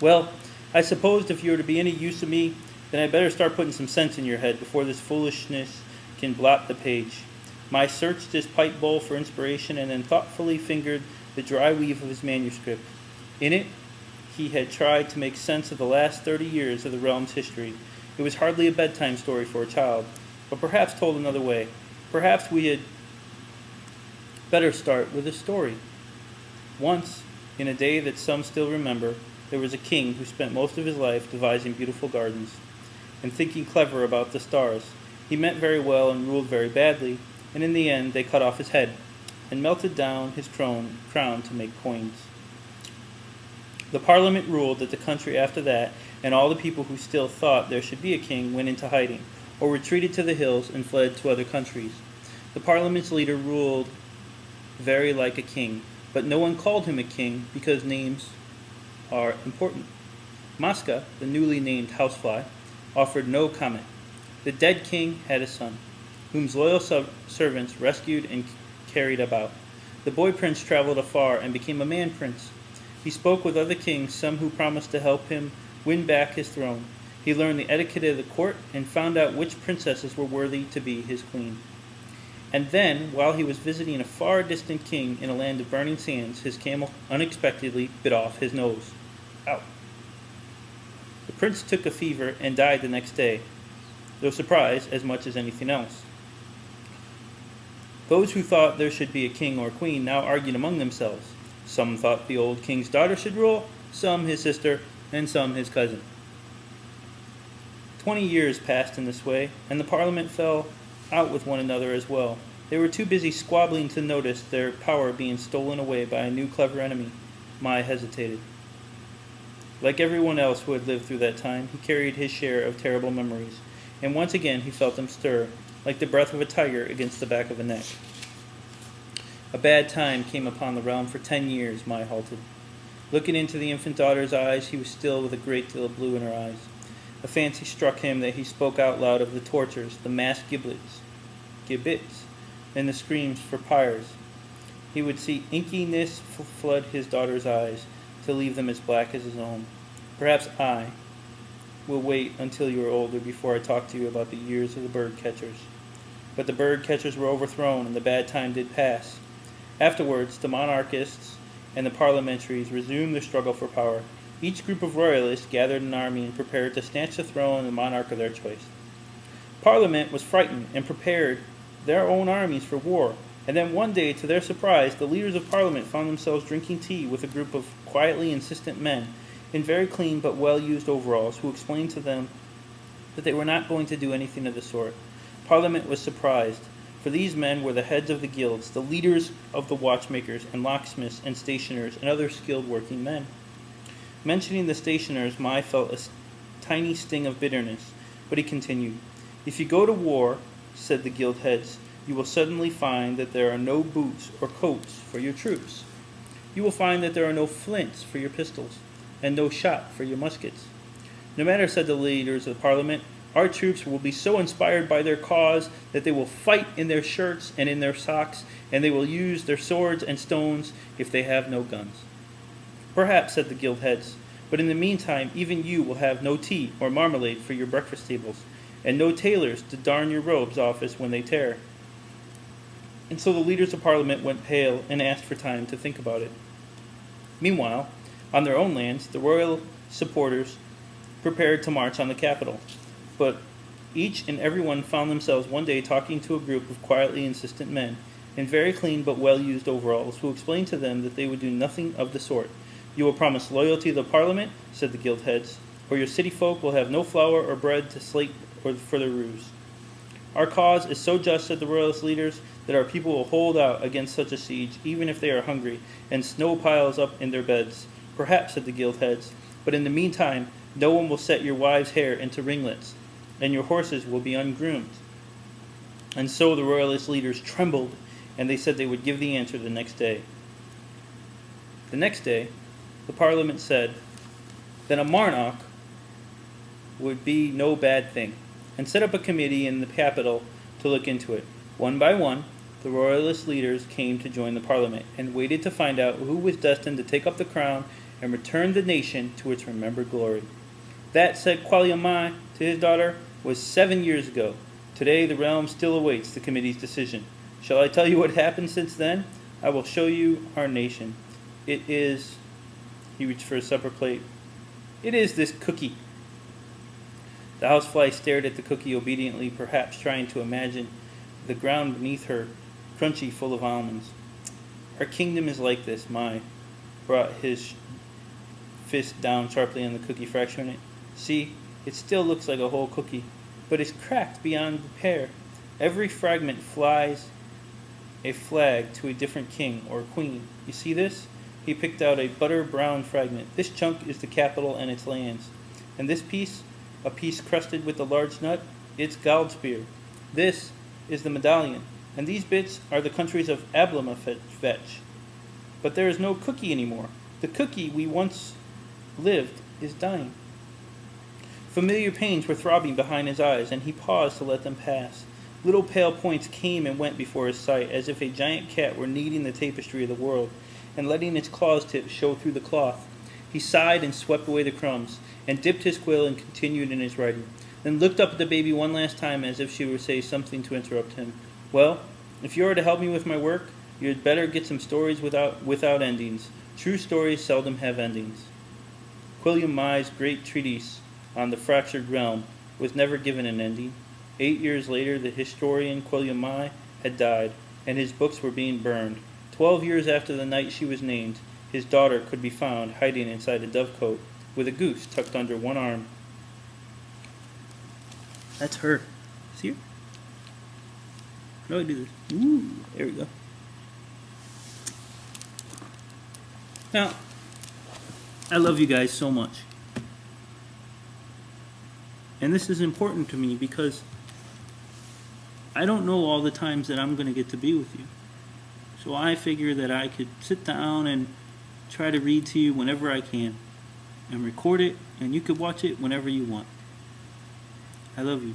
Well, I supposed if you are to be any use to me, then I'd better start putting some sense in your head before this foolishness can blot the page. I searched his pipe bowl for inspiration and then thoughtfully fingered the dry weave of his manuscript. In it, he had tried to make sense of the last 30 years of the realm's history. It was hardly a bedtime story for a child, but perhaps told another way. Perhaps we had better start with a story. Once, in a day that some still remember, there was a king who spent most of his life devising beautiful gardens and thinking clever about the stars. He meant very well and ruled very badly, and in the end they cut off his head and melted down his crown to make coins. The Parliament ruled that the country after that, and all the people who still thought there should be a king went into hiding, or retreated to the hills and fled to other countries. The Parliament's leader ruled very like a king, but no one called him a king because names are important. Mosca, the newly named housefly, offered no comment. The dead king had a son, whom loyal servants rescued and carried about. The boy prince traveled afar and became a man prince. He spoke with other kings, some who promised to help him win back his throne. He learned the etiquette of the court and found out which princesses were worthy to be his queen. And then, while he was visiting a far distant king in a land of burning sands, his camel unexpectedly bit off his nose. Ow. The prince took a fever and died the next day, though surprised as much as anything else. Those who thought there should be a king or queen now argued among themselves. Some thought the old king's daughter should rule, some his sister, and some his cousin. 20 years passed in this way, and the Parliament fell out with one another as well. They were too busy squabbling to notice their power being stolen away by a new clever enemy. Mai hesitated. Like everyone else who had lived through that time, he carried his share of terrible memories, and once again he felt them stir, like the breath of a tiger against the back of a neck. A bad time came upon the realm for 10 years, Mai halted. Looking into the infant daughter's eyes, he was still with a great deal of blue in her eyes. A fancy struck him that he spoke out loud of the tortures, the mass gibbets, and the screams for pyres. He would see inkiness flood his daughter's eyes, to leave them as black as his own. Perhaps I will wait until you are older before I talk to you about the years of the bird catchers. But the bird catchers were overthrown, and the bad time did pass. Afterwards, the monarchists and the parliamentaries resumed their struggle for power. Each group of royalists gathered an army and prepared to snatch the throne and the monarch of their choice. Parliament was frightened and prepared their own armies for war. And then one day, to their surprise, the leaders of Parliament found themselves drinking tea with a group of quietly insistent men in very clean but well-used overalls who explained to them that they were not going to do anything of the sort. Parliament was surprised, for these men were the heads of the guilds, the leaders of the watchmakers and locksmiths and stationers and other skilled working men. Mentioning the stationers, Mai felt a tiny sting of bitterness, but he continued. If you go to war, said the guild heads, you will suddenly find that there are no boots or coats for your troops. You will find that there are no flints for your pistols, and no shot for your muskets. No matter, said the leaders of the Parliament, our troops will be so inspired by their cause that they will fight in their shirts and in their socks, and they will use their swords and stones if they have no guns. Perhaps, said the guild heads, but in the meantime even you will have no tea or marmalade for your breakfast tables, and no tailors to darn your robes off as when they tear. And so the leaders of Parliament went pale and asked for time to think about it. Meanwhile, on their own lands, the royal supporters prepared to march on the capital. But each and every one found themselves one day talking to a group of quietly insistent men in very clean but well-used overalls who explained to them that they would do nothing of the sort. You will promise loyalty to the Parliament, said the guild heads, or your city folk will have no flour or bread to slate or for their ruse. Our cause is so just, said the royalist leaders, that our people will hold out against such a siege, even if they are hungry, and snow piles up in their beds. Perhaps, said the guild heads, but in the meantime, no one will set your wives' hair into ringlets, and your horses will be ungroomed. And so the royalist leaders trembled, and they said they would give the answer the next day. The next day, the Parliament said that a monarch would be no bad thing, and set up a committee in the capital to look into it. One by one, the royalist leaders came to join the Parliament, and waited to find out who was destined to take up the crown and return the nation to its remembered glory. That, said Kwaliamai to his daughter, was 7 years ago. Today the realm still awaits the committee's decision. Shall I tell you what happened since then? I will show you our nation. It is... He reached for a supper plate. It is this cookie. The housefly stared at the cookie obediently, perhaps trying to imagine the ground beneath her, crunchy, full of almonds. Our kingdom is like this. Mai brought his fist down sharply on the cookie, fracturing it. See, it still looks like a whole cookie, but it's cracked beyond repair. Every fragment flies a flag to a different king or queen. You see this? He picked out a butter-brown fragment. This chunk is the capital and its lands. And this piece, a piece crusted with a large nut, it's Galdspear. This is the medallion. And these bits are the countries of Ablamafetch. But there is no cookie anymore. The cookie we once lived is dying. Familiar pains were throbbing behind his eyes, and he paused to let them pass. Little pale points came and went before his sight, as if a giant cat were kneading the tapestry of the world, and letting its claws tips show through the cloth. He sighed and swept away the crumbs, and dipped his quill and continued in his writing, then looked up at the baby one last time as if she would say something to interrupt him. Well, if you are to help me with my work, you had better get some stories without endings. True stories seldom have endings. Quilliam Mai's great treatise on the fractured realm was never given an ending. 8 years later, the historian Quilliam Mai had died, and his books were being burned. 12 years after the night she was named, his daughter could be found hiding inside a dovecote with a goose tucked under one arm. That's her. See her? How do I do this? Ooh, there we go. Now, I love you guys so much. And this is important to me because I don't know all the times that I'm going to get to be with you. So I figure that I could sit down and try to read to you whenever I can and record it, and you could watch it whenever you want. I love you.